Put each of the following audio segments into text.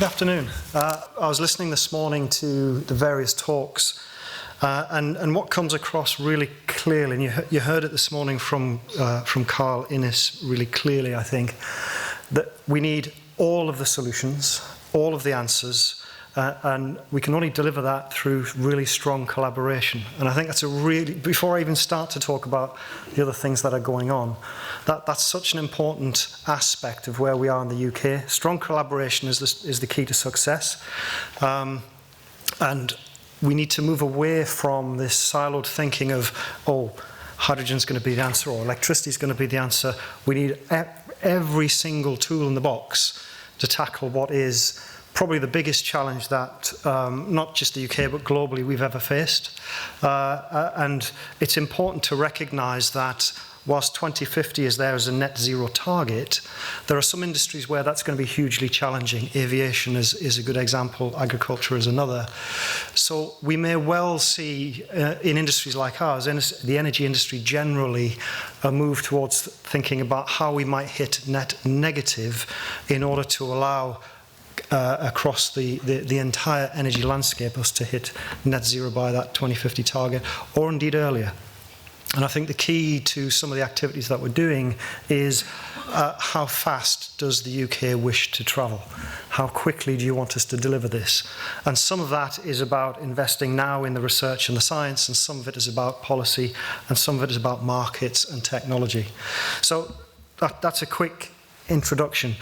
Good afternoon. I was listening this morning to the various talks, and what comes across really clearly, and you heard it this morning from Carl Innes really clearly, I think, that we need all of the solutions, all of the answers, and we can only deliver that through really strong collaboration. And I think that's before I even start to talk about the other things that are going on, that's such an important aspect of where we are in the UK. Strong collaboration is the key to success. And we need to move away from this siloed thinking of, oh, hydrogen's going to be the answer or electricity's going to be the answer. We need every single tool in the box to tackle what is probably the biggest challenge that not just the UK but globally we've ever faced. And it's important to recognise that whilst 2050 is there as a net zero target, there are some industries where that's going to be hugely challenging. Aviation is a good example, agriculture is another. So we may well see in industries like ours, the energy industry generally, a move towards thinking about how we might hit net negative in order to allow across the entire energy landscape us to hit net zero by that 2050 target, or indeed earlier. And I think the key to some of the activities that we're doing is how fast does the UK wish to travel? How quickly do you want us to deliver this? And some of that is about investing now in the research and the science, and some of it is about policy, and some of it is about markets and technology. So that's a quick introduction.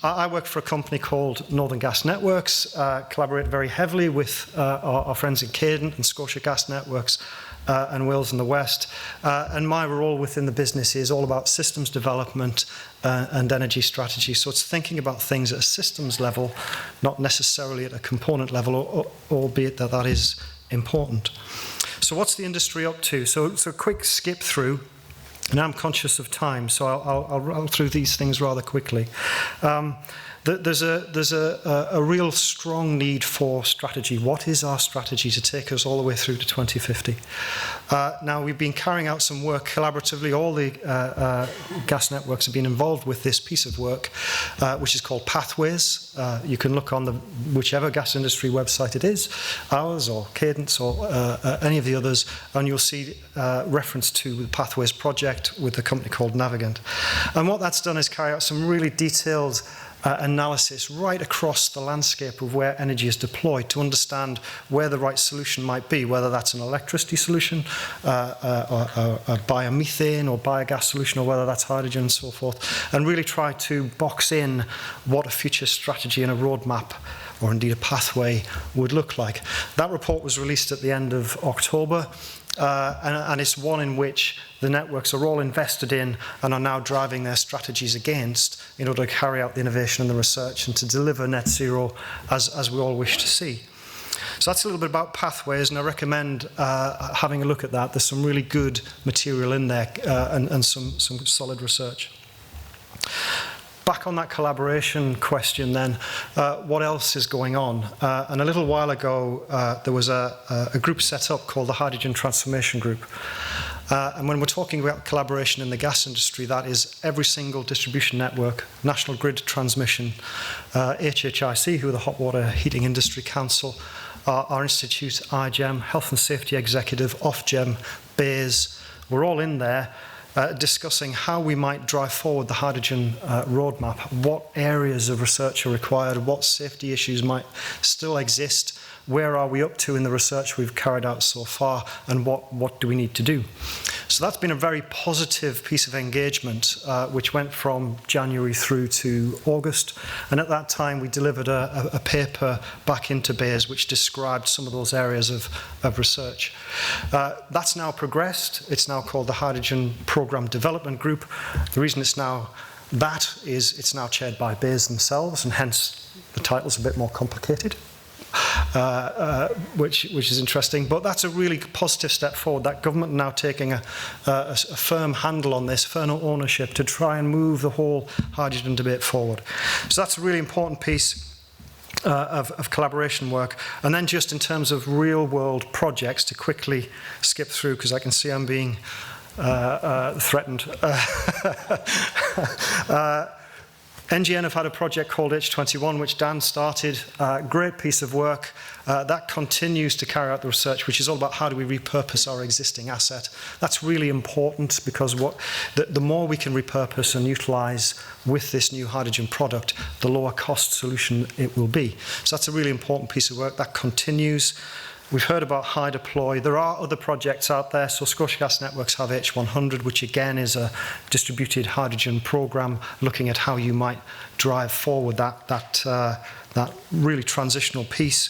I work for a company called Northern Gas Networks, collaborate very heavily with our friends in Cadent and Scotia Gas Networks and Wales in the West. And my role within the business is all about systems development and energy strategy. So it's thinking about things at a systems level, not necessarily at a component level, albeit that is important. So what's the industry up to? So a quick skip through. And I'm conscious of time, so I'll roll through these things rather quickly. There's a real strong need for strategy. What is our strategy to take us all the way through to 2050? Now, we've been carrying out some work collaboratively. All the gas networks have been involved with this piece of work, which is called Pathways. You can look on whichever gas industry website it is, ours or Cadence or any of the others, and you'll see reference to the Pathways project with a company called Navigant. And what that's done is carry out some really detailed analysis right across the landscape of where energy is deployed to understand where the right solution might be, whether that's an electricity solution, a biomethane or biogas solution, or whether that's hydrogen and so forth, and really try to box in what a future strategy and a roadmap or indeed a pathway would look like. That report was released at the end of October. And it's one in which the networks are all invested in and are now driving their strategies against in order to carry out the innovation and the research and to deliver net zero as we all wish to see. So that's a little bit about pathways, and I recommend having a look at that. There's some really good material in there and some solid research. Back on that collaboration question then, what else is going on? And a little while ago, there was a group set up called the Hydrogen Transformation Group. And when we're talking about collaboration in the gas industry, that is every single distribution network, National Grid Transmission, HHIC, who are the Hot Water Heating Industry Council, our institute, iGEM, Health and Safety Executive, Ofgem, BEIS, we're all in there. Discussing how we might drive forward the hydrogen roadmap, what areas of research are required, what safety issues might still exist, where are we up to in the research we've carried out so far, and what do we need to do. So that's been a very positive piece of engagement, which went from January through to August. And at that time, we delivered a paper back into BEIS which described some of those areas of research. That's now progressed. It's now called the Hydrogen Programme Development Group. The reason it's now that is it's now chaired by BEIS themselves, and hence the title's a bit more complicated. Which is interesting, but that's a really positive step forward. That government now taking a firm handle on this, firm ownership to try and move the whole hydrogen debate forward. So that's a really important piece of collaboration work. And then just in terms of real world projects, to quickly skip through because I can see I'm being threatened. NGN have had a project called H21, which Dan started. Great piece of work. That continues to carry out the research, which is all about how do we repurpose our existing asset. That's really important because the more we can repurpose and utilise with this new hydrogen product, the lower cost solution it will be. So that's a really important piece of work. That continues. We've heard about high deploy. There are other projects out there. So Scotia Gas Networks have H100, which again is a distributed hydrogen program looking at how you might drive forward that really transitional piece.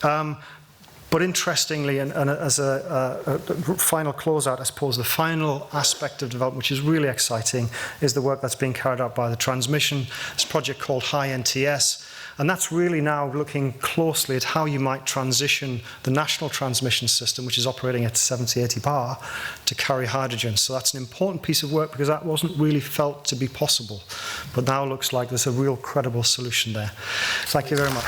But interestingly, and as a final closeout, I suppose the final aspect of development, which is really exciting, is the work that's being carried out by the transmission. This project called High NTS. And that's really now looking closely at how you might transition the national transmission system, which is operating at 70, 80 bar, to carry hydrogen. So that's an important piece of work because that wasn't really felt to be possible. But now it looks like there's a real credible solution there. Thank you very much.